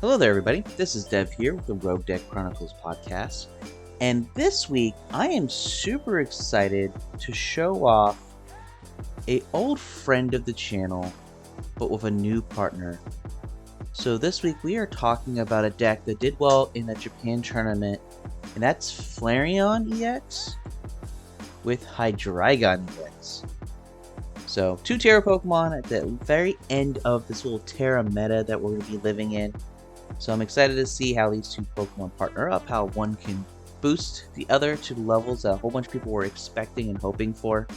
Hello there, everybody. This is Dev here with the Rogue Deck Chronicles podcast. And this week, I am super excited to show off an old friend of the channel, but with a new partner. So this week, we are talking about a deck that did well in the Japan tournament, and that's Flareon EX with Hydreigon EX. So, two Tera Pokemon at the very end of this little Tera meta that we're going to be living in. So I'm excited to see how these two Pokemon partner up, how one can boost the other to levels that a whole bunch of people were expecting and hoping for.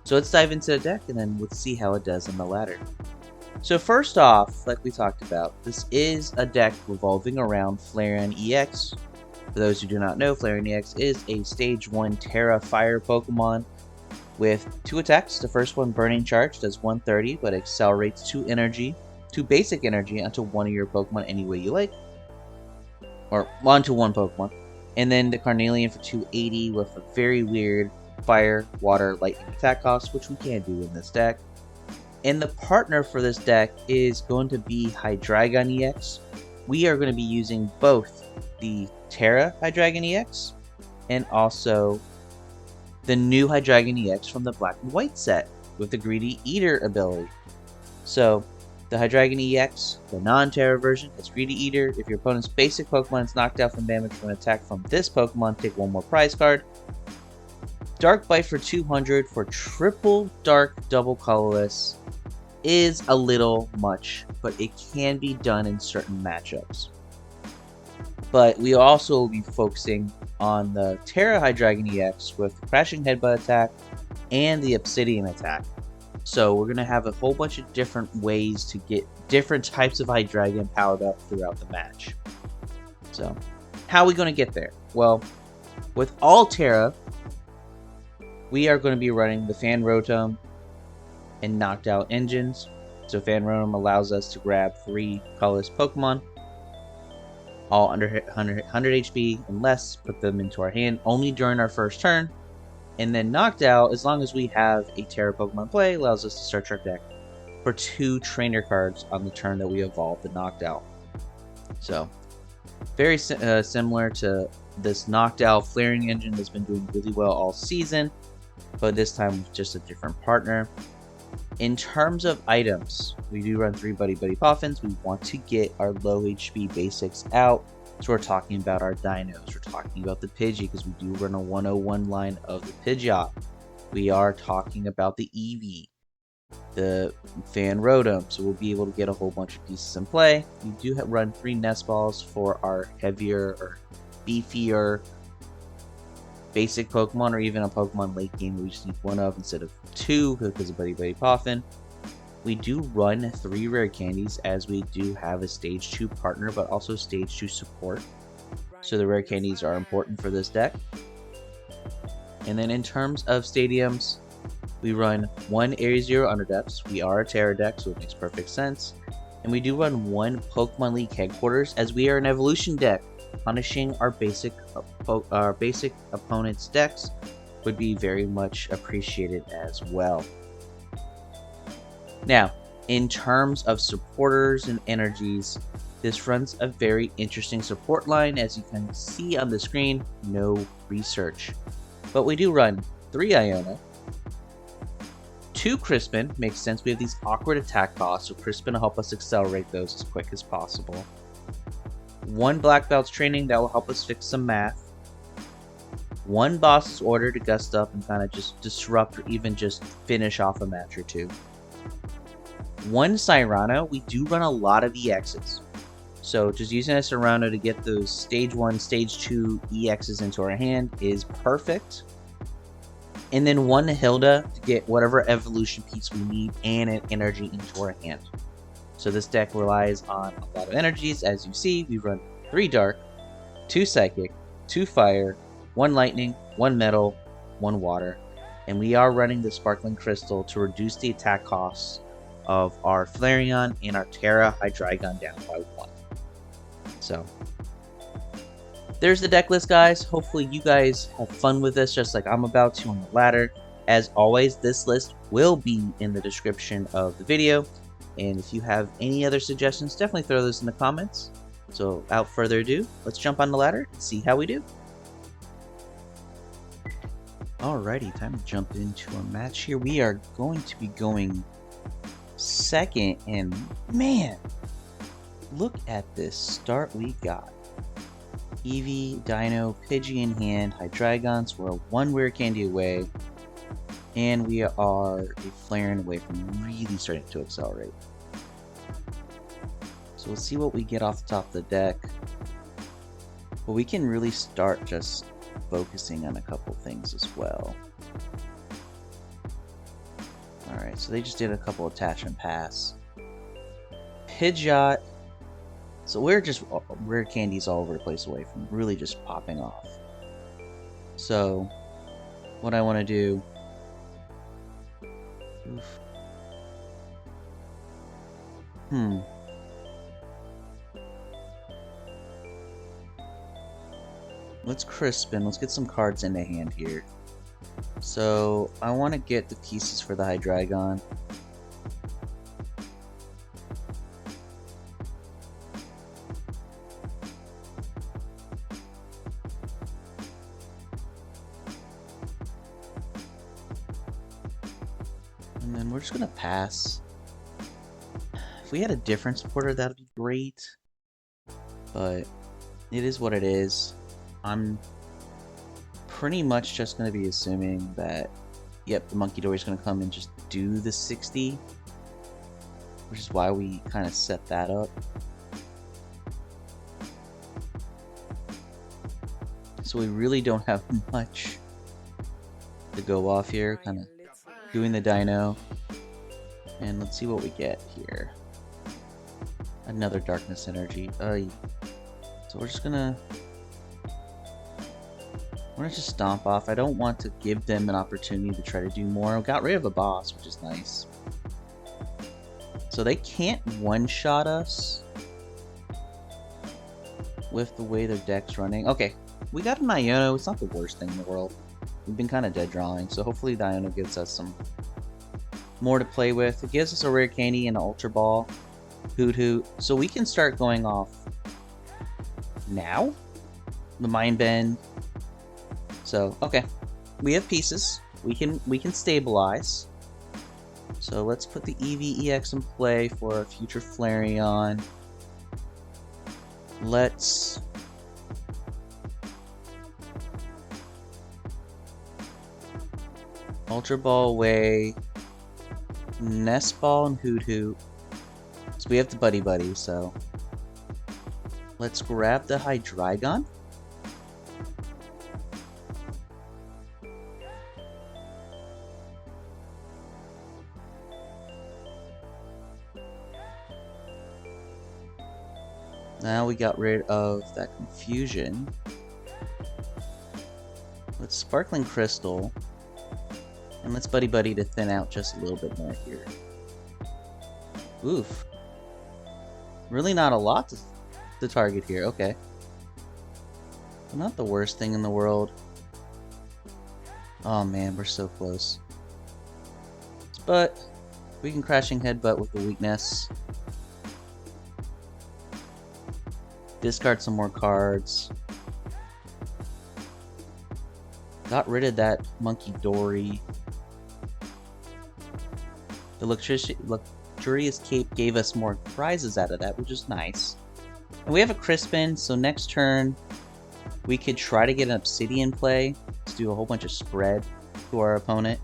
So let's dive into the deck and then we'll see how it does on the ladder. So first off, like we talked about, this is a deck revolving around Flareon EX. For those who do not know, Flareon EX is a Stage 1 Tera Fire Pokemon with 2 attacks. The first one, Burning Charge, does 130, but accelerates 2 basic energy onto one of your Pokemon any way you like. Or onto one Pokemon. And then the Carnelian for 280 with a very weird fire, water, lightning attack cost, which we can't do in this deck. And the partner for this deck is going to be Hydreigon EX. We are going to be using both the Tera Hydreigon EX and also the new Hydreigon EX from the Black and White set with the Greedy Eater ability. So the Hydreigon EX, the non-Tera version, has Greedy Eater. If your opponent's basic Pokemon is knocked out from damage from an attack from this Pokemon, take one more prize card. Dark Bite for 200 for triple dark double colorless is a little much, but it can be done in certain matchups. But we also will be focusing on the Tera Hydreigon EX with the Crashing Headbutt attack and the Obsidian attack. So we're going to have a whole bunch of different ways to get different types of Hydreigon powered up throughout the match. So how are we going to get there? Well, with all Tera, we are going to be running the Fan Rotom and Noctowl engines. So Fan Rotom allows us to grab 3 colorless Pokemon, all under 100 HP and less, put them into our hand only during our first turn. And then Noctowl, as long as we have a Tera Pokemon play, allows us to search our deck for 2 trainer cards on the turn that we evolve the Noctowl. So, very similar to this Noctowl Flaring engine that's been doing really well all season, but this time with just a different partner. In terms of items, we do run 3 Buddy-Buddy Poffins. We want to get our low HP basics out. So we're talking about our Dinos, we're talking about the Pidgey because we do run a 101 line of the Pidgeot. We are talking about the Eevee, the Fan Rotom, so we'll be able to get a whole bunch of pieces in play. We do run 3 Nest Balls for our heavier or beefier basic Pokemon, or even a Pokemon late game we just need 1 of instead of 2 because of Buddy-Buddy Poffin. We do run 3 Rare Candies as we do have a Stage 2 partner, but also Stage 2 support. So the Rare Candies are important for this deck. And then in terms of stadiums, we run 1 Area 0 Underdepths. We are a Tera deck, so it makes perfect sense. And we do run 1 Pokemon League Headquarters as we are an evolution deck. Punishing our basic opponent's decks would be very much appreciated as well. Now, in terms of supporters and energies, this runs a very interesting support line. As you can see on the screen, no research. But we do run 3 Iono, 2 Crispin, makes sense, we have these awkward attack costs, so Crispin will help us accelerate those as quick as possible. 1 Black Belt's Training, that will help us fix some math. 1 Boss's Order to gust up and kind of just disrupt or even just finish off a match or 2. 1 Cyrano, we do run a lot of EXs. So just using a Cyrano to get those Stage 1, Stage 2 EXs into our hand is perfect. And then 1 Hilda to get whatever evolution piece we need and an energy into our hand. So this deck relies on a lot of energies. As you see, we run 3 Dark, 2 Psychic, 2 Fire, 1 Lightning, 1 Metal, 1 Water. And we are running the Sparkling Crystal to reduce the attack costs of our Flareon and our Tera Hydreigon down by 1. So there's the deck list, guys. Hopefully you guys have fun with this just like I'm about to on the ladder. As always, this list will be in the description of the video. And if you have any other suggestions, definitely throw those in the comments. So without further ado, let's jump on the ladder and see how we do. Alrighty, time to jump into our match here. We are going to be going second, and man, look at this start we got. Eevee, Deino, Pidgey in hand, Hydreigons. We're one Rare Candy away, and we are a Flareon away from really starting to accelerate. So we'll see what we get off the top of the deck. But we can really start just focusing on a couple things as well. Alright, so they just did a couple attach and pass. Pidgeot. So we're just Rare Candies all over the place away from really just popping off. So what I want to do... Let's Crispin. Let's get some cards into hand here. So I want to get the pieces for the Hydreigon. And then we're just going to pass. If we had a different supporter, that would be great. But it is what it is. I'm pretty much just going to be assuming that, yep, the Monkey Dory is going to come and just do the 60. Which is why we kind of set that up. So we really don't have much to go off here. Kind of doing the Deino. And let's see what we get here. Another Darkness Energy. So we're just gonna... I'm gonna just stomp off. I don't want to give them an opportunity to try to do more. Got rid of a boss, which is nice. So they can't one-shot us with the way their deck's running. Okay, we got an Iono. It's not the worst thing in the world. We've been kind of dead drawing, so hopefully the Iono gives us some more to play with. It gives us a Rare Candy and an Ultra Ball. Hoothoot. So we can start going off now. The Mind Bend. So, okay. We have pieces. We can stabilize. So let's put the Eevee EX in play for a future Flareon. Let's... Ultra Ball away. Nest Ball and Hoothoot. So we have the Buddy-Buddy, so... Let's grab the Hydreigon. Now we got rid of that confusion. Let's Sparkling Crystal. And let's Buddy-Buddy to thin out just a little bit more here. Oof. Really not a lot to target here. Okay. Not the worst thing in the world. Oh man, we're so close. But we can Crashing Headbutt with the weakness. Discard some more cards. Got rid of that Monkey Dory. The Luxurious Cape gave us more prizes out of that, which is nice. And we have a Crispin, so next turn we could try to get an Obsidian play to do a whole bunch of spread to our opponent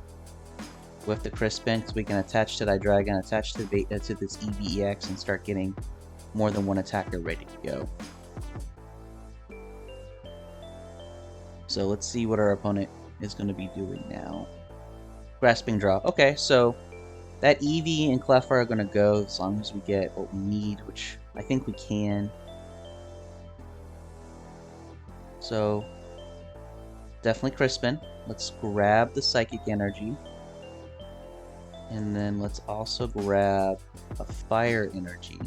with the Crispin, because we can attach to Hydreigon, attach to this Eevee EX, and start getting more than one attacker ready to go. So let's see what our opponent is going to be doing now. Grasping Draw. Okay, so that Eevee and Clefairy are going to go as long as we get what we need, which I think we can. So definitely Crispin. Let's grab the Psychic Energy. And then let's also grab a Fire Energy.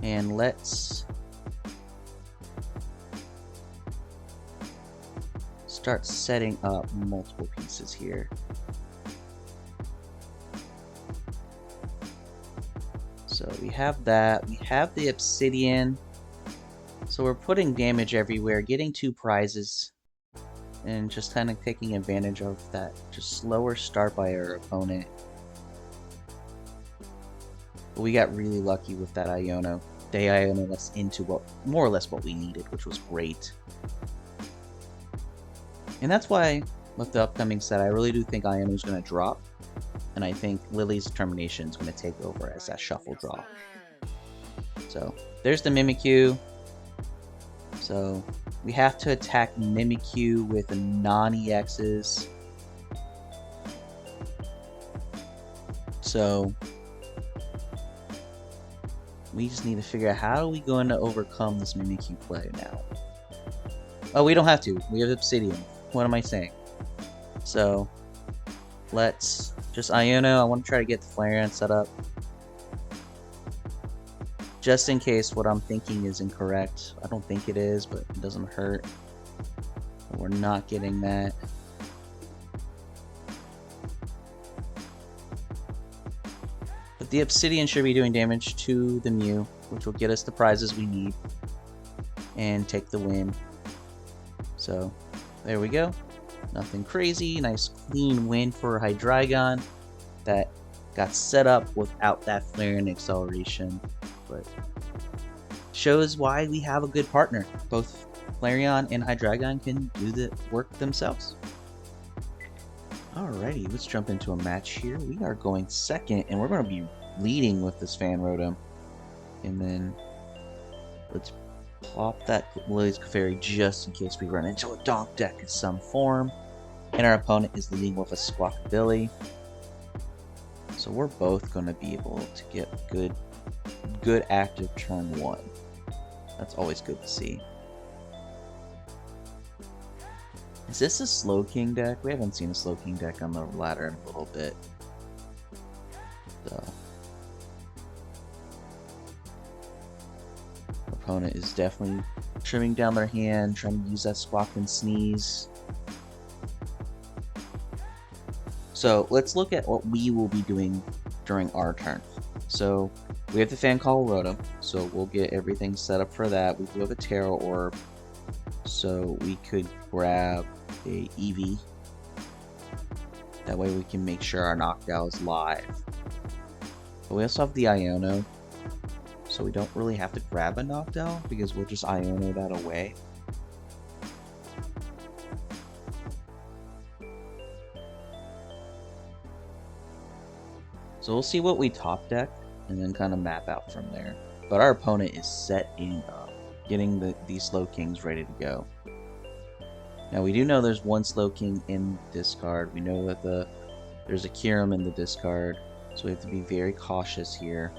And let's start setting up multiple pieces here. So we have that. We have the Obsidian. So we're putting damage everywhere, getting 2 prizes, and just kind of taking advantage of that just slower start by our opponent. But we got really lucky with that Iono. They Ionoed us into more or less what we needed, which was great. And that's why with the upcoming set, I really do think Iono is going to drop. And I think Lillie's Determination is going to take over as that shuffle draw. So there's the Mimikyu. So we have to attack Mimikyu with non-EXs. So we just need to figure out how are we going to overcome this Mimikyu play now. Oh, we don't have to. We have Obsidian. What am I saying? So let's just Iono. I want to try to get the Flareon set up. Just in case what I'm thinking is incorrect. I don't think it is, but it doesn't hurt. We're not getting that. But the Obsidian should be doing damage to the Mew, which will get us the prizes we need and take the win. So there we go. Nothing crazy. Nice clean win for Hydreigon that got set up without that Flareon acceleration. But shows why we have a good partner. Both Flareon and Hydreigon can do the work themselves. Alrighty, let's jump into a match here. We are going second, and we're going to be leading with this Fan Rotom. And then let's pop that Lillie's Clefairy just in case we run into a Donk deck in some form. And our opponent is leading with a Squawkabilly. So we're both going to be able to get good active turn 1. That's always good to see. Is this a Slowking deck? We haven't seen a Slowking deck on the ladder in a little bit. So our opponent is definitely trimming down their hand, trying to use that Squawk and Sneeze. So let's look at what we will be doing during our turn. So we have the Fan Rotom, so we'll get everything set up for that. We do have a Tera Orb, so we could grab a Eevee. That way we can make sure our Noctowl is live. But we also have the Iono, so we don't really have to grab a Noctowl because we'll just Iono that away. So we'll see what we top deck and then kind of map out from there. But our opponent is set in getting these Slowkings ready to go. Now we do know there's one Slowking in discard. We know that there's a Kyurem in the discard, so we have to be very cautious here.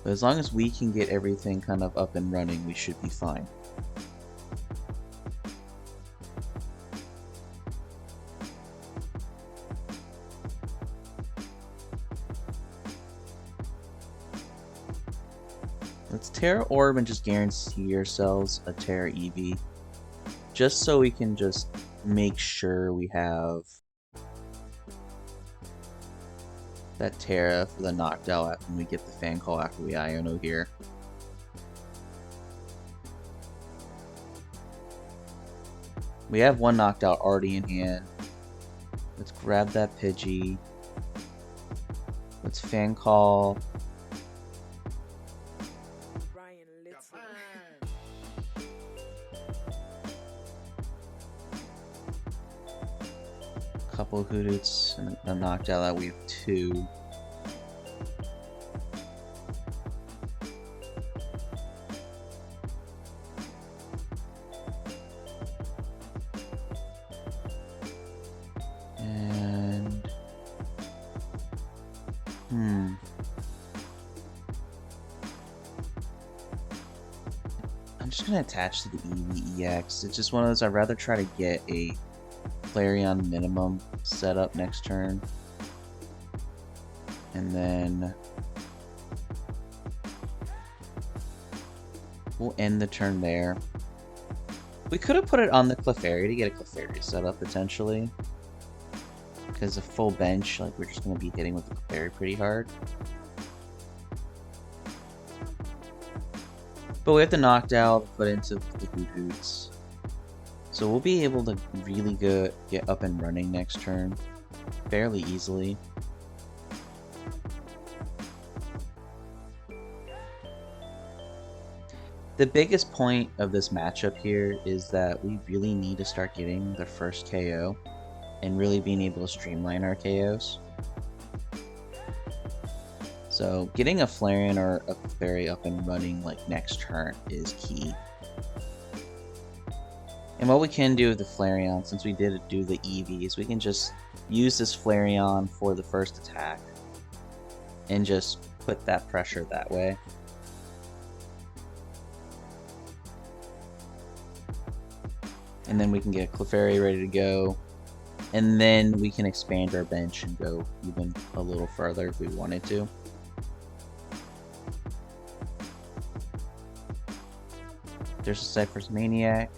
But as long as we can get everything kind of up and running, we should be fine. Let's Tera Orb and just guarantee ourselves a Tera Eevee. Just so we can just make sure we have that Tera for the Noctowl after we get the Fan Call after we Iono here. We have one Noctowl already in hand. Let's grab that Pidgey. Let's Fan Call. Couple of Hootoots and a Noctowl that we have 2. And I'm just gonna attach to the Eevee EX. It's just one of those I'd rather try to get a Flareon minimum set up next turn, and then we'll end the turn there. We could have put it on the Clefairy to get a Clefairy set up potentially, because a full bench, like, we're just going to be hitting with the Clefairy pretty hard. But we have the Noctowl to put into the Hootoots. So we'll be able to really get up and running next turn fairly easily. The biggest point of this matchup here is that we really need to start getting the first KO and really being able to streamline our KOs. So getting a Flareon or a Clefairy up and running like next turn is key. And what we can do with the Flareon, since we did do the Eevees, we can just use this Flareon for the first attack and just put that pressure that way. And then we can get Clefairy ready to go. And then we can expand our bench and go even a little further if we wanted to. There's a Cypher's Maniac.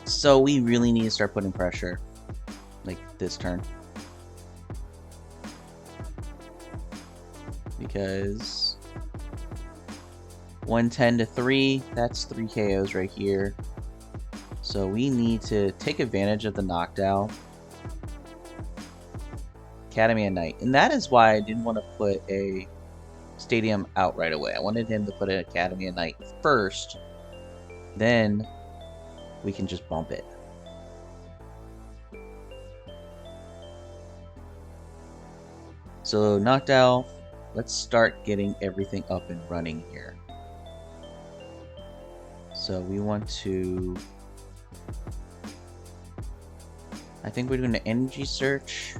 So we really need to start putting pressure, like this turn. Because 110 to 3, that's 3 KOs right here. So we need to take advantage of the Noctowl. Academy at Night. And that is why I didn't want to put a Stadium out right away. I wanted him to put an Academy at Night first. Then we can just bump it. So Noctowl, let's start getting everything up and running here. So we want to... I think we're doing an Energy Search.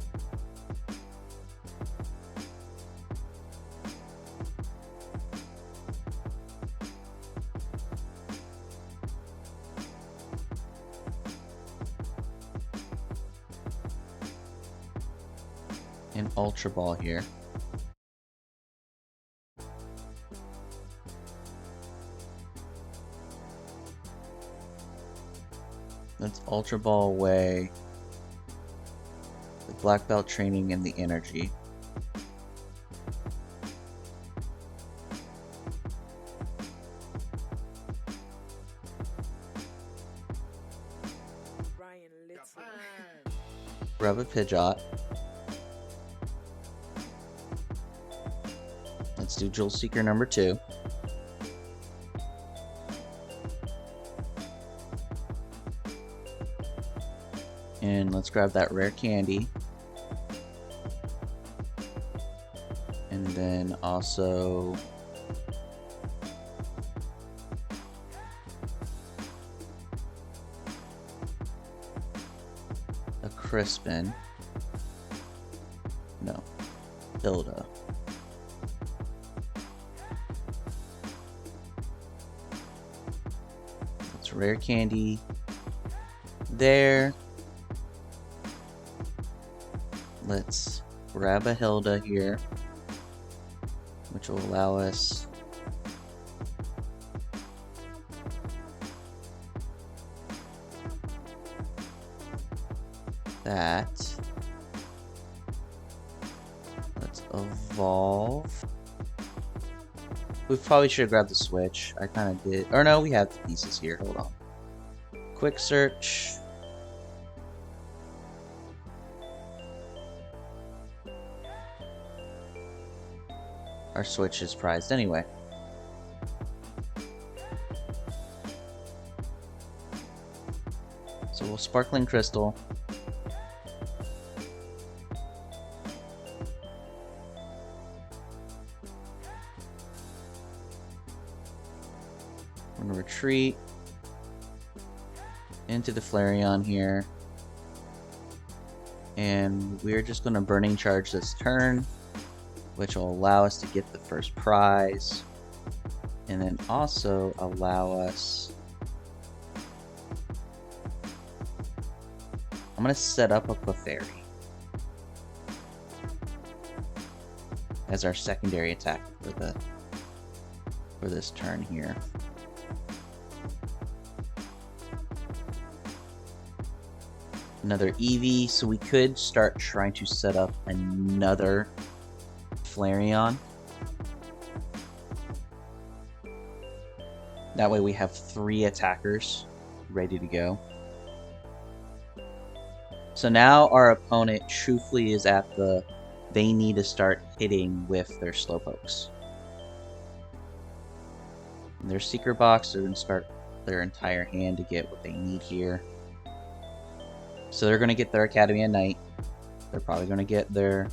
And Ultra Ball here. Let's Ultra Ball away the Black Belt training and the energy. Grab a Pidgeot. Let's do Jewel Seeker number 2. And let's grab that Rare Candy. And then also a Crispin. No, Hilda. That's Rare Candy there. Let's grab a Hilda here, which will allow us that. Let's evolve. We probably should have grabbed the Switch. I kind of did. Or no, we have the pieces here. Hold on. Quick search. Our Switch is prized anyway. So we'll Sparkling Crystal. We're gonna retreat into the Flareon here. And we're just gonna Burning Charge this turn, which will allow us to get the first prize, and then also allow us... I'm going to set up a Clefairy as our secondary attack for this turn here. another Eevee, so we could start trying to set up another Flareon. That way we have 3 attackers ready to go. So now our opponent truthfully is at the, they need to start hitting with their Slowpokes. In their secret box, they're going to start their entire hand to get what they need here. So they're going to get their Academy at Night. They're probably going to get their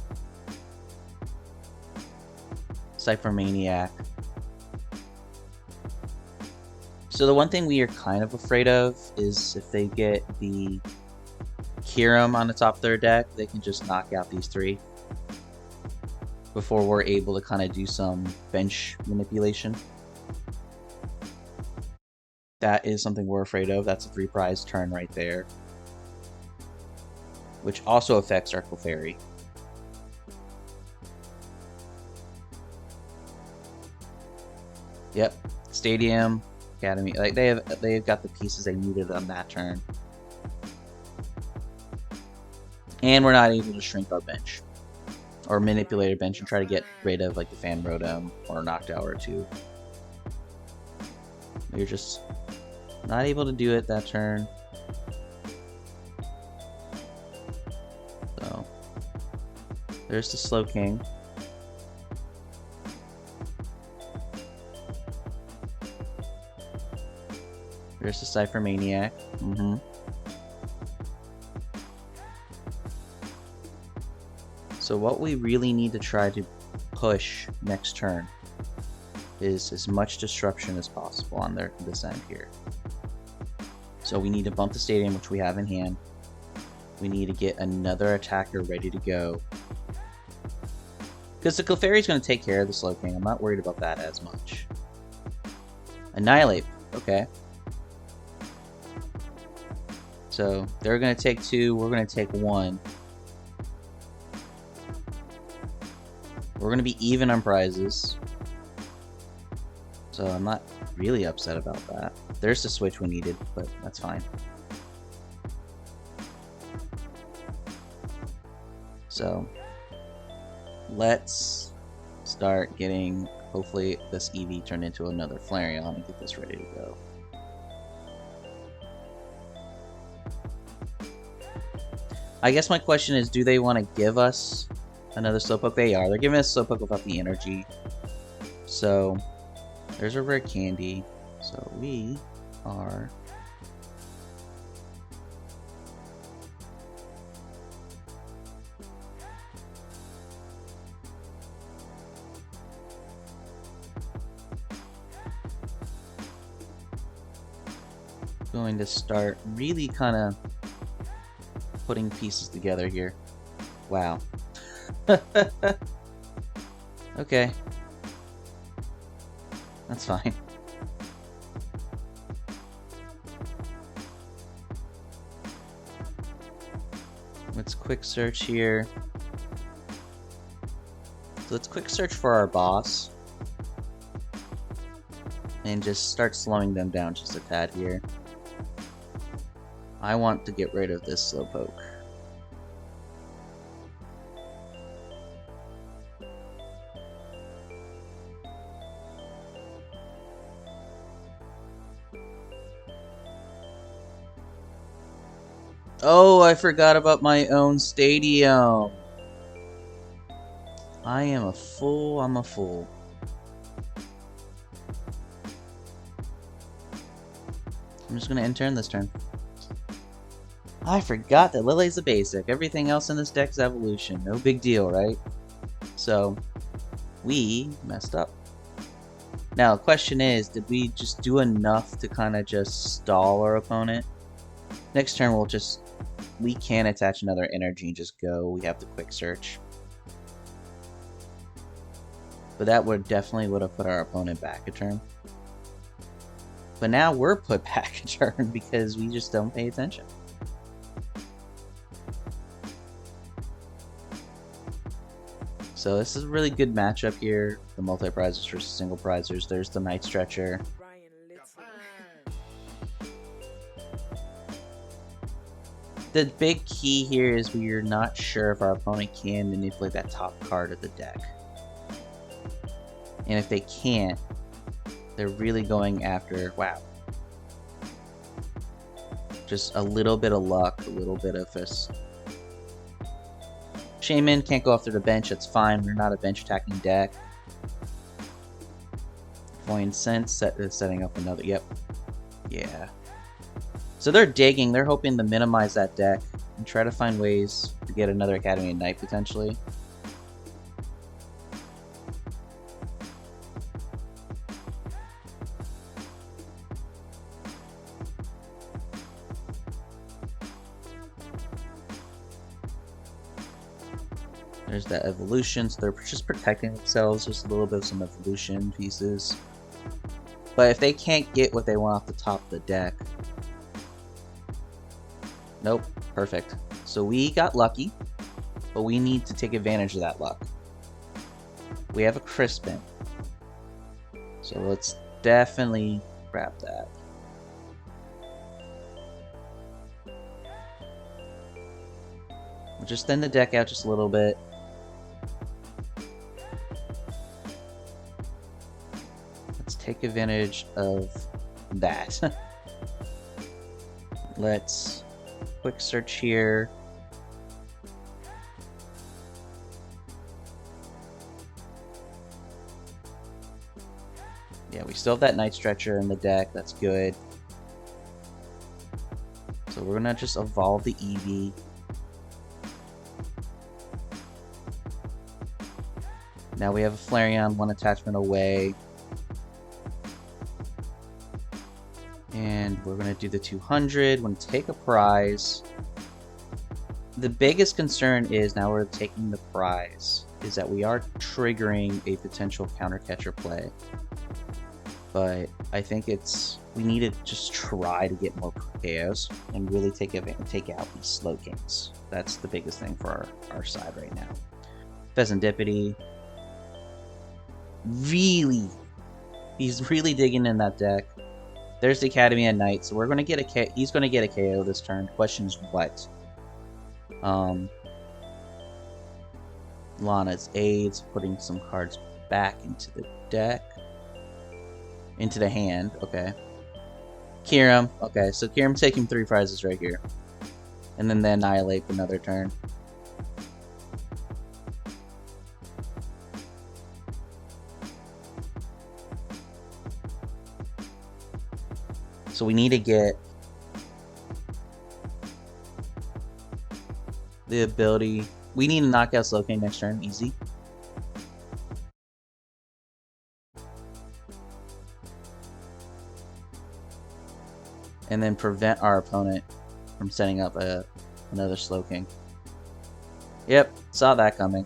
Cypher Maniac. So the one thing we are kind of afraid of is if they get the Kyurem on the top of their deck, they can just knock out these 3 before we're able to kind of do some bench manipulation. That is something we're afraid of. That's a 3 prize turn right there, which also affects our Clefairy. Yep, Stadium, Academy, like they've got the pieces they needed on that turn. And we're not able to shrink our bench or manipulate our bench and try to get rid of like the Fan Rotom or Noctowl or 2. We're just not able to do it that turn. So there's the Slowking. There's the Cypher Maniac. So what we really need to try to push next turn is as much disruption as possible on this end here. So we need to bump the Stadium, which we have in hand. We need to get another attacker ready to go. Because the Clefairy is going to take care of the Slowking. I'm not worried about that as much. Annihilate. Okay. So they're going to take 2. We're going to take 1. We're going to be even on prizes. So I'm not really upset about that. There's the switch we needed, but that's fine. So let's start getting, hopefully this Eevee turned into another Flareon and get this ready to go. I guess my question is, do they want to give us another Slowpoke? They are. They're giving us Slowpoke without the energy. So there's a Rare Candy. So we are going to start really kind of putting pieces together here. Wow. Okay. That's fine. Let's quick search here. So let's quick search for our boss. And just start slowing them down just a tad here. I want to get rid of this Slowpoke. Oh, I forgot about my own stadium. I am a fool. I'm a fool. I'm just gonna intern this turn. I forgot that Lillie's a basic. Everything else in this deck is evolution. No big deal, right? So, we messed up. Now, the question is, did we just do enough to kind of just stall our opponent? Next turn, we can attach another energy and just go. We have the quick search. But that would have put our opponent back a turn. But now we're put back a turn because we just don't pay attention. So this is a really good matchup here. The multi-prizers versus single prizers. There's the Night Stretcher. The big key here is we're not sure if our opponent can manipulate that top card of the deck. And if they can't, they're really going after, wow, just a little bit of luck, a little bit of this. Shaman can't go after the bench, that's fine, we're not a bench attacking deck. Void Sense setting up another, yep. Yeah. So they're digging, they're hoping to minimize that deck and try to find ways to get another Academy of Night potentially. There's that evolution, so they're just protecting themselves, just a little bit of some evolution pieces. But if they can't get what they want off the top of the deck... Nope, perfect. So we got lucky, but we need to take advantage of that luck. We have a Crispin. So let's definitely grab that. We'll just thin the deck out just a little bit. Take advantage of that. Let's quick search here. Yeah, we still have that Night Stretcher in the deck. That's good. So we're gonna just evolve the Eevee. Now we have a Flareon, one attachment away. And we're going to do the 200. We're going to take a prize. The biggest concern is, now we're taking the prize, is that we are triggering a potential counter catcher play. But I think we need to just try to get more KOs and really take out these slow kings. That's the biggest thing for our side right now. Fezandipiti. He's really digging in that deck. There's the Academy at Night, so we're gonna get he's gonna get a KO this turn. Question is what? Lana's Aids, putting some cards back into the deck. Into the hand, okay. Kyurem, okay, so Kyurem taking 3 prizes right here. And then they annihilate for another turn. So we need to get the ability. We need to knock out Slowking next turn, easy. And then prevent our opponent from setting up another Slowking. Yep, saw that coming.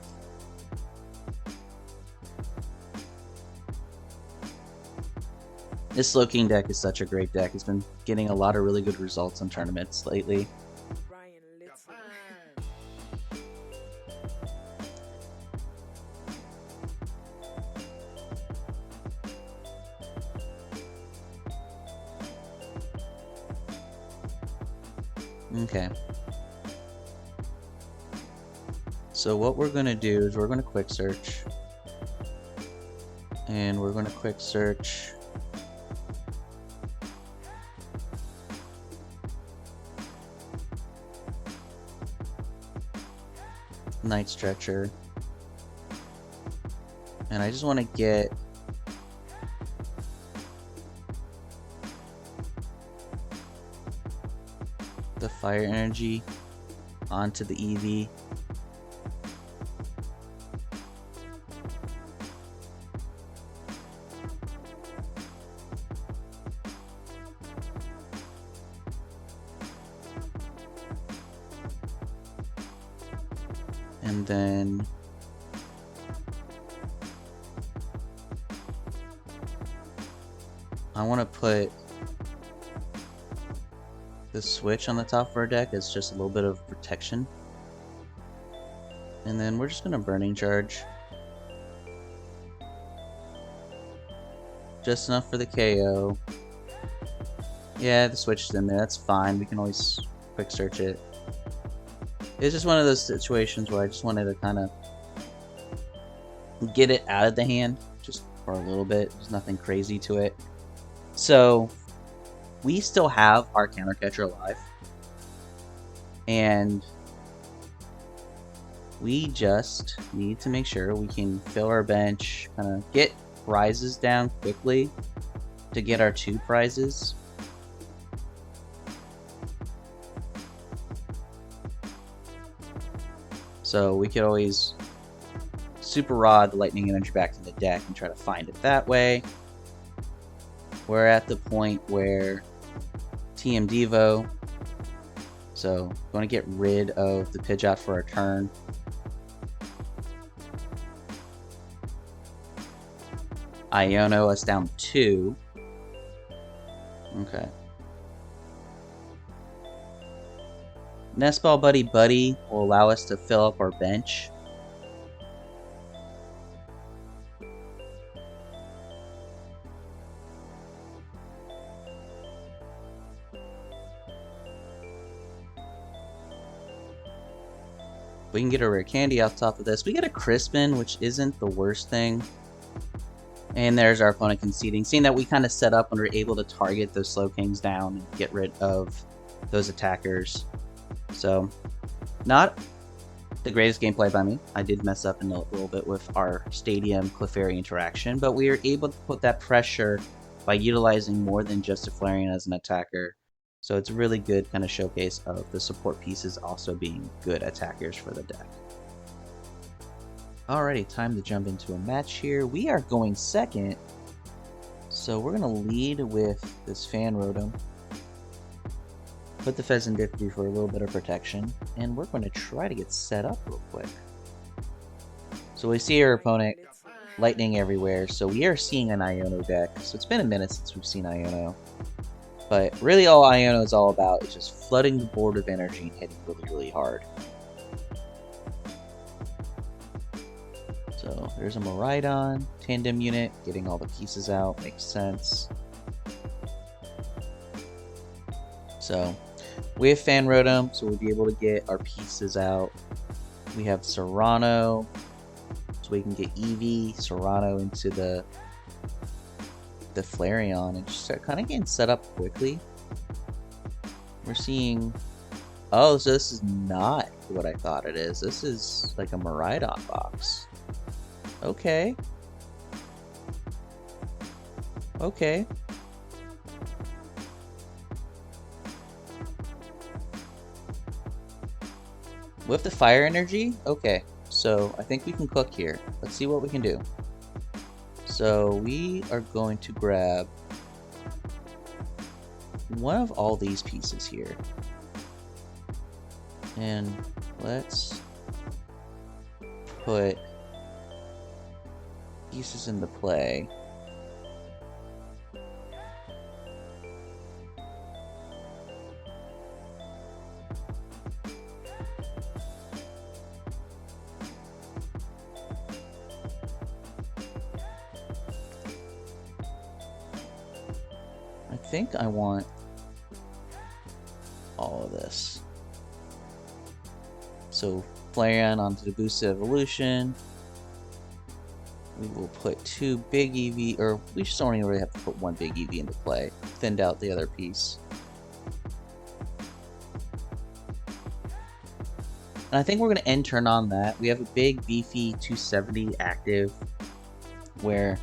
This Slowking deck is such a great deck. It's been getting a lot of really good results in tournaments lately. Okay. So what we're going to do is we're going to quick search. And we're going to quick search Night Stretcher, and I just want to get the Fire Energy onto the Eevee. And then I want to put the Switch on the top of our deck as just a little bit of protection. And then we're just going to Burning Charge. Just enough for the KO. Yeah, the Switch is in there, that's fine. We can always quick search it. It's just one of those situations where I just wanted to kind of get it out of the hand just for a little bit. There's nothing crazy to it. So we still have our counter catcher alive, and we just need to make sure we can fill our bench, kind of get prizes down quickly to get our 2 prizes. So we could always Super Rod the Lightning Energy back to the deck and try to find it that way. We're at the point where TM Devo, so going to get rid of the Pidgeot for a turn. Iono us down 2. Okay. Nest Ball Buddy-Buddy will allow us to fill up our bench. We can get a Rare Candy off top of this. We get a Crispin, which isn't the worst thing. And there's our opponent conceding. Seeing that we kind of set up when we're able to target those Slowkings down and get rid of those attackers. So, not the greatest gameplay by me. I did mess up a little bit with our Stadium Clefairy interaction, but we were able to put that pressure by utilizing more than just a Flareon as an attacker. So it's a really good kind of showcase of the support pieces also being good attackers for the deck. Alrighty, time to jump into a match here. We are going second, so we're going to lead with this Fan Rotom. Put the Fezandipiti for a little bit of protection, and we're going to try to get set up real quick. So we see our opponent lightning everywhere, so we are seeing an Iono deck. So it's been a minute since we've seen Iono. But really all Iono is all about is just flooding the board with energy and hitting really, really hard. So there's a Miraidon tandem unit, getting all the pieces out, makes sense. So we have Fan Rotom, so we'll be able to get our pieces out. We have Cyrano, so we can get Eevee, Cyrano into the Flareon and just start kind of getting set up quickly. We're seeing, oh, so this is not what I thought it is. This is like a Miraidon box. Okay. Okay. With the fire energy? Okay. So I think we can cook here. Let's see what we can do. So we are going to grab one of all these pieces here. And let's put pieces into play. I think I want all of this. So Flareon onto the boosted evolution. We will put 2 big Eevee, or we just only really have to put 1 big Eevee into play. Thinned out the other piece. And I think we're going to end turn on that. We have a big beefy 270 active where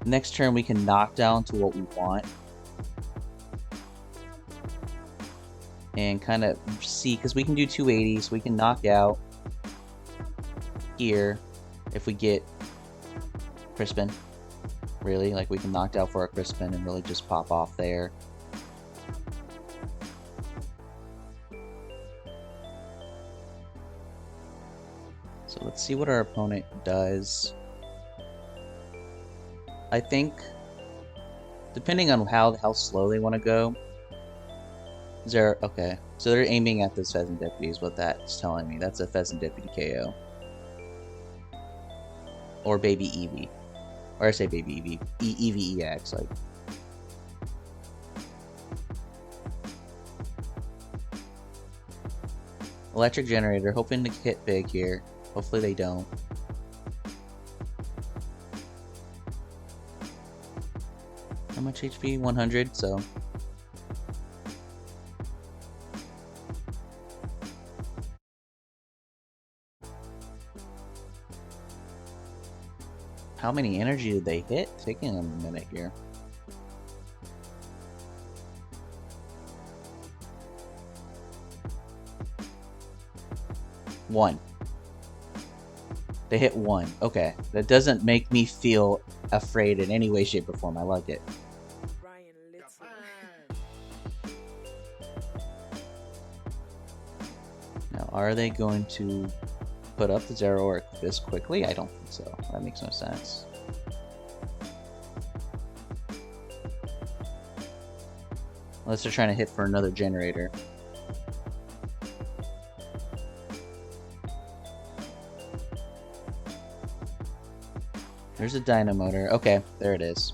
next turn we can knock down to what we want. And kind of see, because we can do 280, so we can knock out here if we get Crispin. Really, like we can knock out for our Crispin and really just pop off there. So let's see what our opponent does. I think, depending on how slow they want to go. Is there, okay, so they're aiming at this Fezandipiti is what that's telling me. That's a Fezandipiti KO. Or Baby Eevee. Or I say Baby Eevee. Eevee EX, like. Electric Generator, hoping to hit big here. Hopefully they don't. How much HP? 100, so... How many energy did they hit? Taking a minute here. One. They hit one. Okay. That doesn't make me feel afraid in any way, shape, or form. I like it. Now, are they going to put up the Tera Orb this quickly? I don't think so. That makes no sense. Unless they're trying to hit for another generator. There's a Dino Motor. Okay, there it is.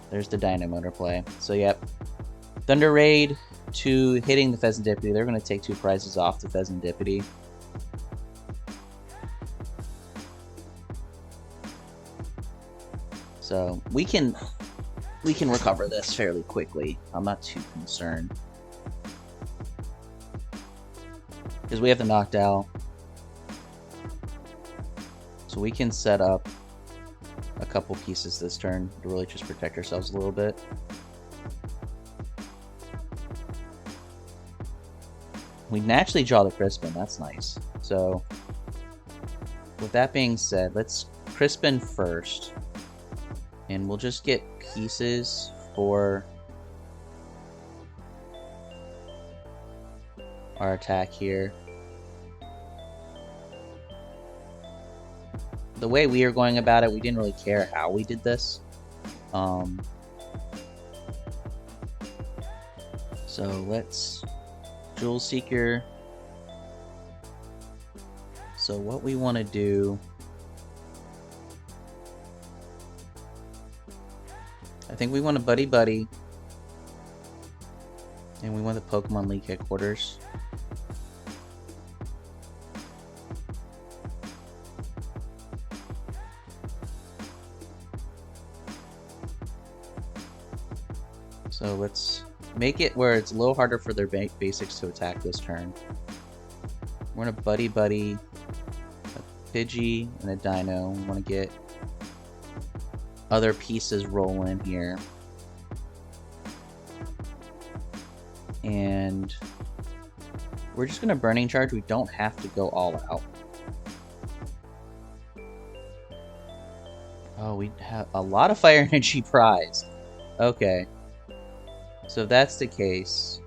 There's the Dino Motor play. So, yep. Thunder Raid to hitting the Fezandipiti. They're going to take 2 prizes off the Fezandipiti. So, we can recover this fairly quickly. I'm not too concerned. Because we have the Noctowl. So we can set up a couple pieces this turn to really just protect ourselves a little bit. We naturally draw the Crispin, that's nice. So, with that being said, let's Crispin first. And we'll just get pieces for our attack here. The way we are going about it, we didn't really care how we did this. So let's Jewel Seeker. So what we want to do, I think we want a Buddy-Buddy, and we want the Pokemon League headquarters. So let's make it where it's a little harder for their basics to attack this turn. We're gonna Buddy-Buddy, a Pidgey, and a Dino. We want to get other pieces rolling here. And we're just gonna Burning Charge. We don't have to go all out. Oh, we have a lot of Fire Energy prized. Okay. So if that's the case,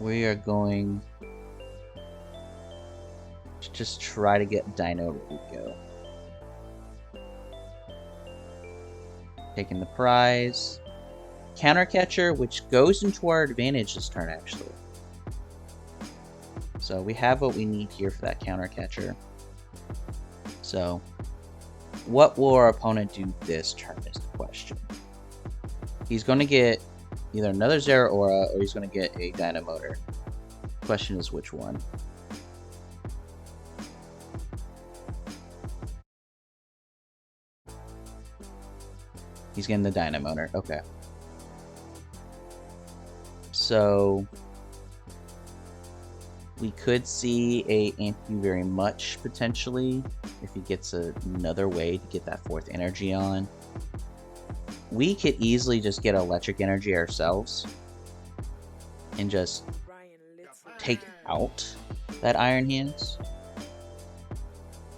we are going to just try to get Dino ready to go. Taking the prize. Counter Catcher, which goes into our advantage this turn, actually. So we have what we need here for that Counter Catcher. So, what will our opponent do this turn is the question. He's going to get either another Zeraora or he's going to get a Dino Motor. The question is which one. He's getting the Dino Motor. Okay. So we could see a Thank You Very Much potentially if he gets another way to get that 4th energy on. We could easily just get Electric Energy ourselves and just take out that Iron Hands.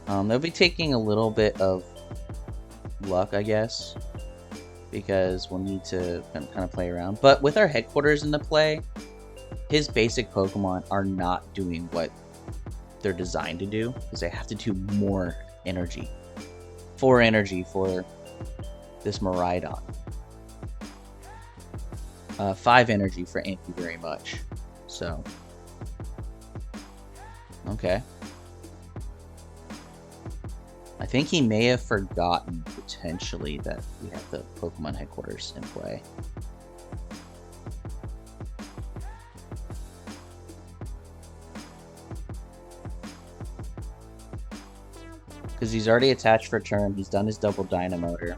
They'll be taking a little bit of luck, I guess, because we'll need to kind of play around. But with our headquarters into play, his basic Pokemon are not doing what they're designed to do, because they have to do more energy. 4 energy for this Miraidon. 5 energy for Thank You Very Much. So, okay. I think he may have forgotten potentially that we have the Pokemon headquarters in play. Because he's already attached for a turn. He's done his double Dynamotor.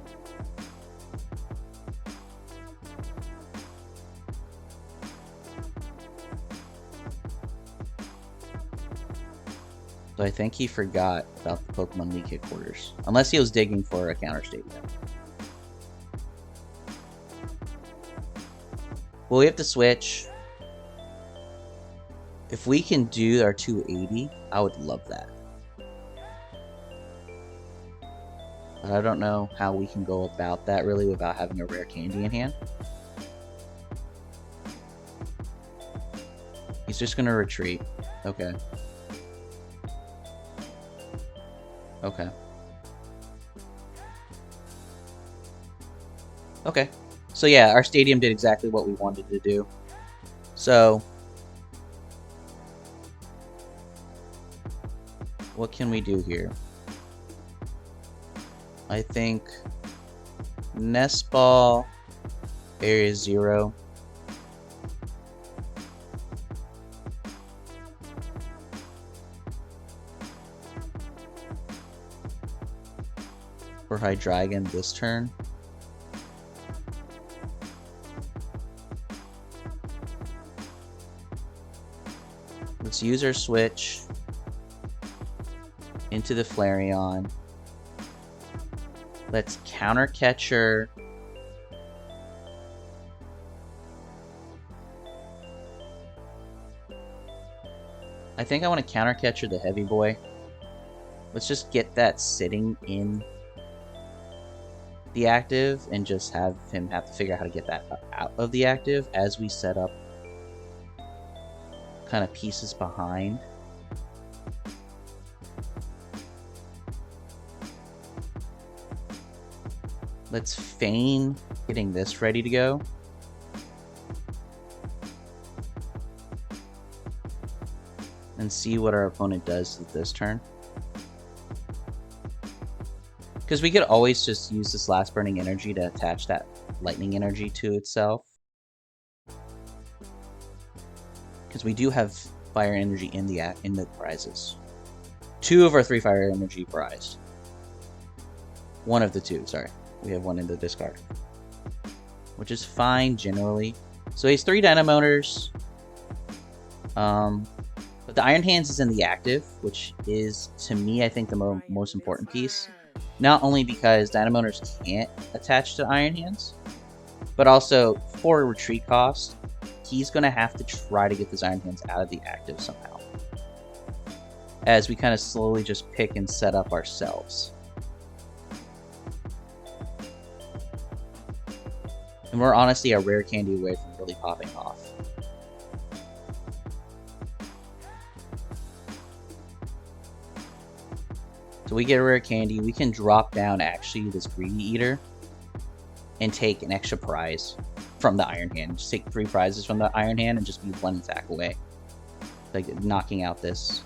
So I think he forgot about the Pokemon League headquarters. Unless he was digging for a counter stadium. Well, we have to switch. If we can do our 280, I would love that. But I don't know how we can go about that really without having a rare candy in hand. He's just gonna retreat. Okay. Okay. Okay. So yeah, our stadium did exactly what we wanted to do. So what can we do here? I think Nest Ball, Area 0. For Hydreigon this turn. Let's use our switch into the Flareon. Let's counter catcher. I think I want to counter catcher the Heavy Boy. Let's just get that sitting in the active and just have him have to figure out how to get that out of the active as we set up kind of pieces behind. Let's feign getting this ready to go. And see what our opponent does with this turn. Because we could always just use this last burning energy to attach that lightning energy to itself. Because we do have fire energy in the prizes. 2 of our 3 fire energy prized. 1 of the 2, sorry. We have 1 in the discard. Which is fine generally. So he has 3 Dynamotors. But the Iron Hands is in the active, which is, to me, I think the most important piece. Not only because Dynamotors can't attach to Iron Hands, but also for a retreat cost, he's going to have to try to get those Iron Hands out of the active somehow. As we kind of slowly just pick and set up ourselves. And we're honestly a rare candy away from really popping off. So we get a rare candy, we can drop down actually this Greedy Eater and take an extra prize from the Iron Hand. Just take 3 prizes from the Iron Hand and just be 1 attack away. Like knocking out this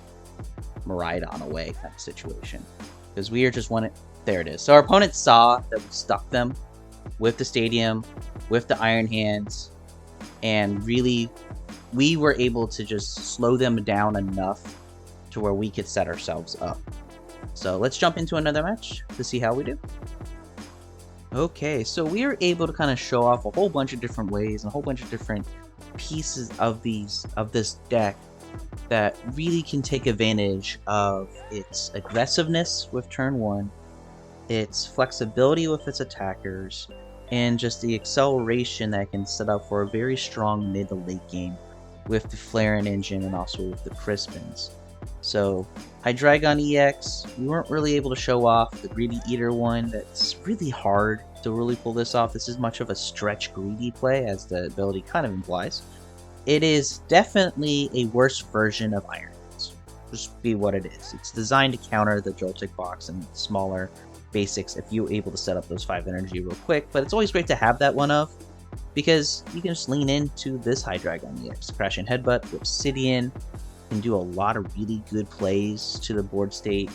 Miraidon away kind of situation. Because we are just one. There it is. So our opponent saw that we stuck them with the stadium, with the Iron Hands, and really we were able to just slow them down enough to where we could set ourselves up. So let's jump into another match to see how we do. Okay, so we are able to kind of show off a whole bunch of different ways and a whole bunch of different pieces of this deck that really can take advantage of its aggressiveness with turn 1, its flexibility with its attackers, and just the acceleration that can set up for a very strong mid to late game with the Flareon engine and also with the Crispins. So Hydreigon EX, we weren't really able to show off the Greedy Eater one. That's really hard to really pull this off. This is much of a stretch greedy play, as the ability kind of implies. It is definitely a worse version of Iron Hands. Just be what it is. It's designed to counter the Joltik box and smaller basics if you're able to set up those 5 energy real quick, but it's always great to have that one of, because you can just lean into this Hydreigon EX. Crash and Headbutt, Obsidian, can do a lot of really good plays to the board state,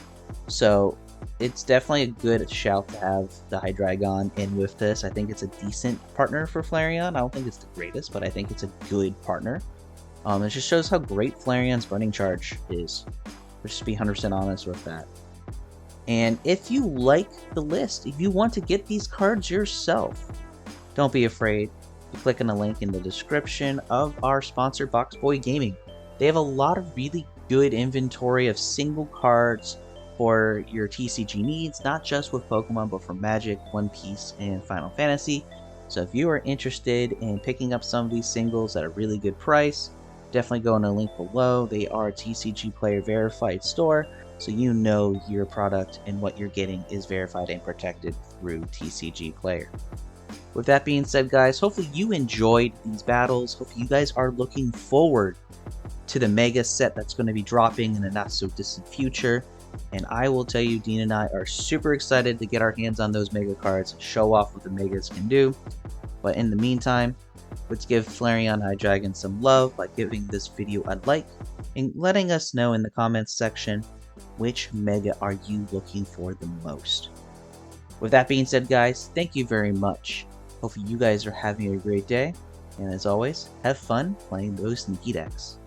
so it's definitely a good shout to have the Hydreigon in with this. I think it's a decent partner for Flareon. I don't think it's the greatest, but I think it's a good partner. It just shows how great Flareon's Burning Charge is. Let's just be 100% honest with that. And if you like the list, if you want to get these cards yourself, don't be afraid to click on the link in the description of our sponsor, Boxboy Gaming. They have a lot of really good inventory of single cards for your TCG needs, not just with Pokemon, but for Magic, One Piece, and Final Fantasy. So if you are interested in picking up some of these singles at a really good price, definitely go on the link below. They are a TCG Player verified store, so you know your product and what you're getting is verified and protected through TCG Player. With that being said, guys, hopefully you enjoyed these battles. Hopefully you guys are looking forward to the Mega set that's going to be dropping in the not so distant future. And I will tell you, Dean and I are super excited to get our hands on those Mega cards and show off what the Megas can do. But in the meantime, let's give Flareon Hydreigon some love by giving this video a like and letting us know in the comments section which Mega are you looking for the most. With that being said, guys, thank you very much. Hopefully you guys are having a great day, and as always, have fun playing those sneaky decks.